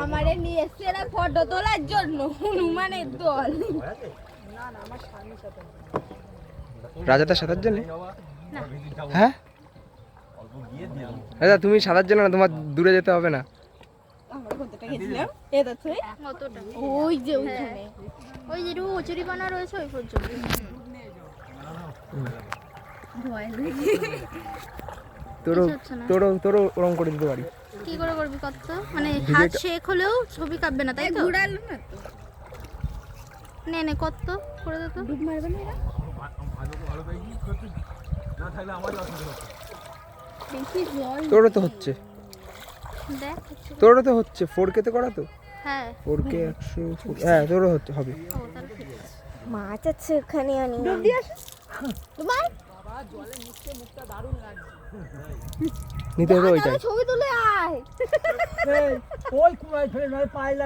আমারে নিয়ে এসছে এরা ফটো তোলার জন্য হনুমানের দল। রাজাটা সাঁতার জানে? হ্যাঁ রাজা তুমি সাঁতার জানো না, তোমার দূরে যেতে হবে না। ওই যে ওইখানে ওই যেটুকু কচুরি বানা রয়েছে ওই পর্যন্ত। তোরও ওরম করে দিতে পারি। কি করে করবি কত? মানে হাত শেক হলেও ছবি কাটবে না তাই তো? ঘুরালো না তো, নে নে কত করে দে তো। ডুব মারবে না এরা? বেশি জল তোরও তো হচ্ছে, দেখ তোরও তো হচ্ছে 4K তে করা তো। হ্যাঁ 4K 100, হ্যাঁ তোরও হচ্ছে হবে। ও তাহলে ঠিক আছে। মাছ আছে ওখানে অনেক। ডুব দিয়ে আসো তোমার নিতে হবে ওইটাই। ছবি তুলে আয়। ওই কুমার ফেলে নয় পায়ে লাগবে।